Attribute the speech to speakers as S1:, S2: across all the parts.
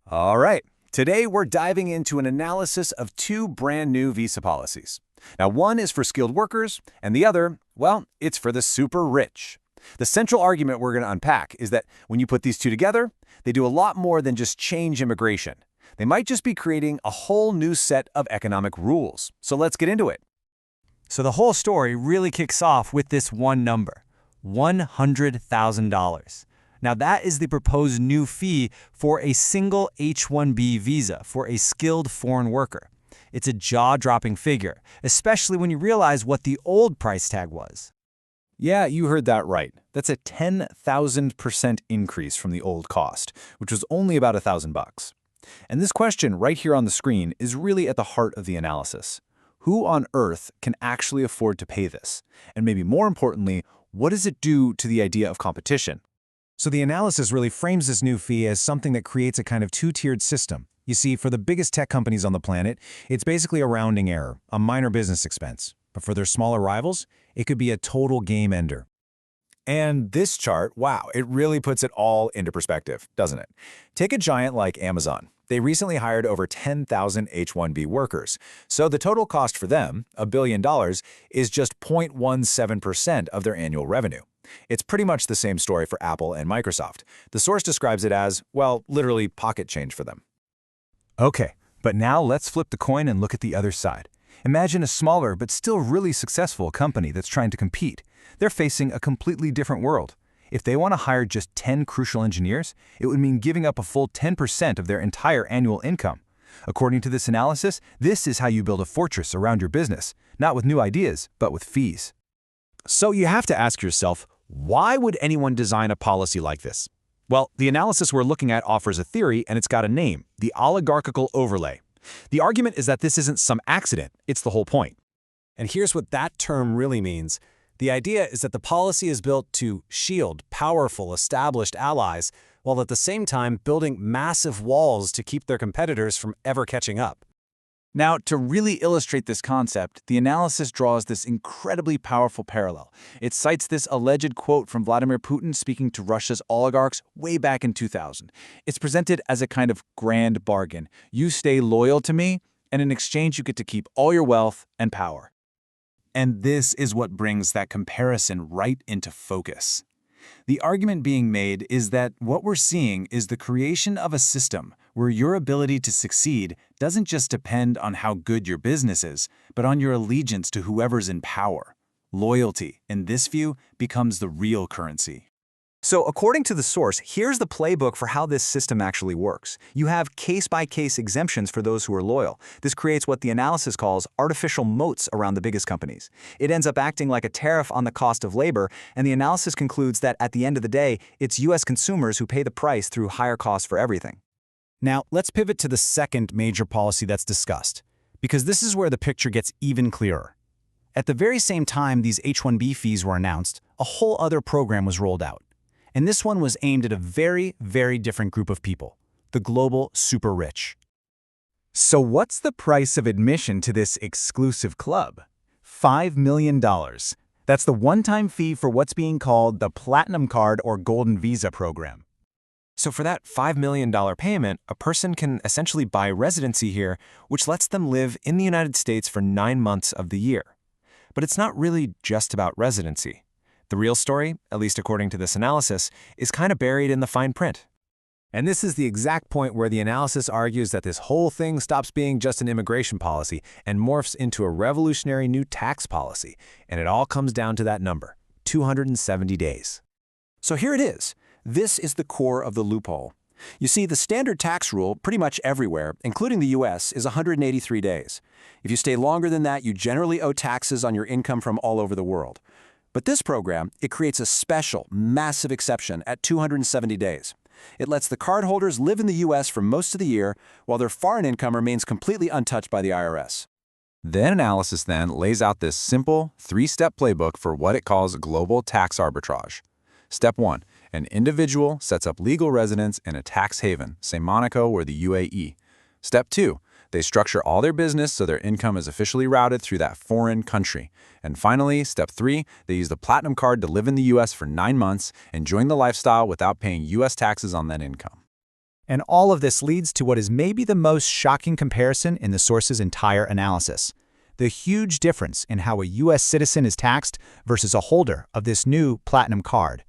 S1: All right, today we're diving into an analysis of two brand new visa policies. Now, one is for skilled workers, and the other, well, it's for the super rich. The central argument we're going to unpack is that when you put these two together, they do a lot more than just change immigration. They might just be creating a whole new set of economic rules. So let's get into it.
S2: So the whole story really kicks off with this one number, $100,000. Now that is the proposed new fee for a single H-1B visa for a skilled foreign worker. It's a jaw-dropping figure, especially when you realize what the old price tag was.
S1: Yeah, you heard that right. That's a 10,000% increase from the old cost, which was only about $1,000. And this question right here on the screen is really at the heart of the analysis. Who on earth can actually afford to pay this? And maybe more importantly, what does it do to the idea of competition?
S3: So the analysis really frames this new fee as something that creates a kind of two-tiered system. You see, for the biggest tech companies on the planet, it's basically a rounding error, a minor business expense. But for their smaller rivals, it could be a total game ender.
S1: And this chart, wow, it really puts it all into perspective, doesn't it? Take a giant like Amazon. They recently hired over 10,000 H-1B workers. So the total cost for them, $1 billion, is just 0.17% of their annual revenue. It's pretty much the same story for Apple and Microsoft. The source describes it as, well, literally pocket change for them.
S3: Okay, but now let's flip the coin and look at the other side. Imagine a smaller but still really successful company that's trying to compete. They're facing a completely different world. If they want to hire just 10 crucial engineers, it would mean giving up a full 10% of their entire annual income. According to this analysis, this is how you build a fortress around your business, not with new ideas, but with fees.
S4: So you have to ask yourself, why would anyone design a policy like this? Well, the analysis we're looking at offers a theory, and it's got a name, the Oligarchical Overlay. The argument is that this isn't some accident, it's the whole point.
S2: And here's what that term really means. The idea is that the policy is built to shield powerful, established allies, while at the same time building massive walls to keep their competitors from ever catching up.
S5: Now, to really illustrate this concept, the analysis draws this incredibly powerful parallel. It cites this alleged quote from Vladimir Putin speaking to Russia's oligarchs way back in 2000. It's presented as a kind of grand bargain. You stay loyal to me, and in exchange you get to keep all your wealth and power.
S1: And this is what brings that comparison right into focus. The argument being made is that what we're seeing is the creation of a system where your ability to succeed doesn't just depend on how good your business is, but on your allegiance to whoever's in power. Loyalty, in this view, becomes the real currency.
S2: So according to the source, here's the playbook for how this system actually works. You have case-by-case exemptions for those who are loyal. This creates what the analysis calls artificial moats around the biggest companies. It ends up acting like a tariff on the cost of labor, and the analysis concludes that at the end of the day, it's U.S. consumers who pay the price through higher costs for everything.
S3: Now, let's pivot to the second major policy that's discussed, because this is where the picture gets even clearer. At the very same time these H-1B fees were announced, a whole other program was rolled out. And this one was aimed at a very, very different group of people, the global super rich.
S1: So what's the price of admission to this exclusive club? $5 million. That's the one-time fee for what's being called the Platinum Card or Golden Visa program.
S6: So for that $5 million payment, a person can essentially buy residency here, which lets them live in the United States for 9 months of the year. But it's not really just about residency. The real story, at least according to this analysis, is kind of buried in the fine print.
S1: And this is the exact point where the analysis argues that this whole thing stops being just an immigration policy and morphs into a revolutionary new tax policy. And it all comes down to that number, 270 days.
S2: So here it is. This is the core of the loophole. You see, the standard tax rule pretty much everywhere, including the US, is 183 days. If you stay longer than that, you generally owe taxes on your income from all over the world. But this program, it creates a special, massive exception at 270 days. It lets the cardholders live in the U.S. for most of the year, while their foreign income remains completely untouched by the IRS.
S1: The analysis then lays out this simple, three-step playbook for what it calls global tax arbitrage. Step 1. An individual sets up legal residence in a tax haven, say Monaco or the UAE. Step 2. They structure all their business so their income is officially routed through that foreign country. And finally, step 3, they use the Platinum Card to live in the U.S. for 9 months, enjoying the lifestyle without paying U.S. taxes on that income. And all of this leads to what is maybe the most shocking comparison in the source's entire analysis: the huge difference in how a U.S. citizen is taxed versus a holder of this new platinum card.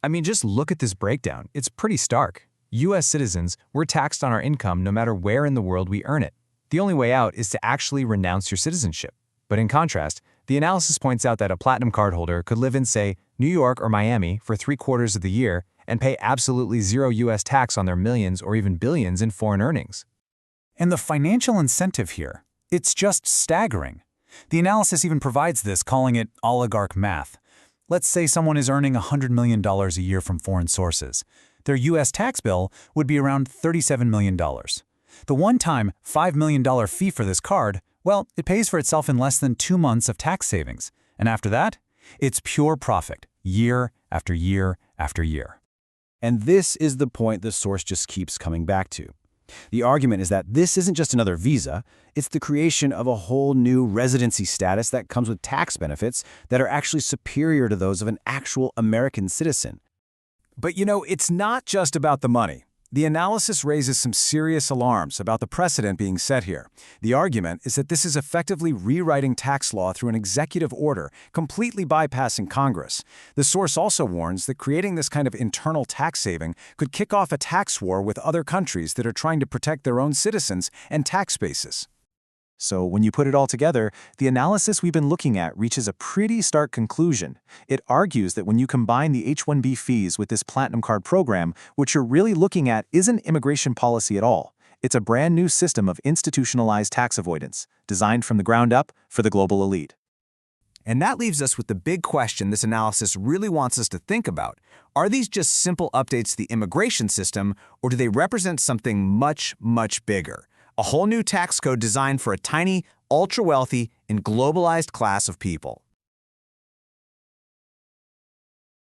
S6: I mean, just look at this breakdown. It's pretty stark. U.S. citizens, we're taxed on our income no matter where in the world we earn it. The only way out is to actually renounce your citizenship. But in contrast, the analysis points out that a platinum card holder could live in, say, New York or Miami for 3/4 of the year and pay absolutely zero U.S. tax on their millions or even billions in foreign earnings.
S3: And the financial incentive here, it's just staggering. The analysis even provides this, calling it oligarch math. Let's say someone is earning $100 million a year from foreign sources. Their U.S. tax bill would be around $37 million. The one-time $5 million fee for this card, well, it pays for itself in less than 2 months of tax savings. And after that, it's pure profit, year after year after year.
S2: And this is the point the source just keeps coming back to. The argument is that this isn't just another visa, it's the creation of a whole new residency status that comes with tax benefits that are actually superior to those of an actual American citizen.
S1: But it's not just about the money. The analysis raises some serious alarms about the precedent being set here. The argument is that this is effectively rewriting tax law through an executive order, completely bypassing Congress. The source also warns that creating this kind of internal tax saving could kick off a tax war with other countries that are trying to protect their own citizens and tax bases.
S4: So when you put it all together, the analysis we've been looking at reaches a pretty stark conclusion. It argues that when you combine the H-1B fees with this Platinum Card program, what you're really looking at isn't immigration policy at all. It's a brand new system of institutionalized tax avoidance, designed from the ground up for the global elite.
S5: And that leaves us with the big question this analysis really wants us to think about. Are these just simple updates to the immigration system, or do they represent something much, much bigger? A whole new tax code designed for a tiny, ultra-wealthy, and globalized class of people.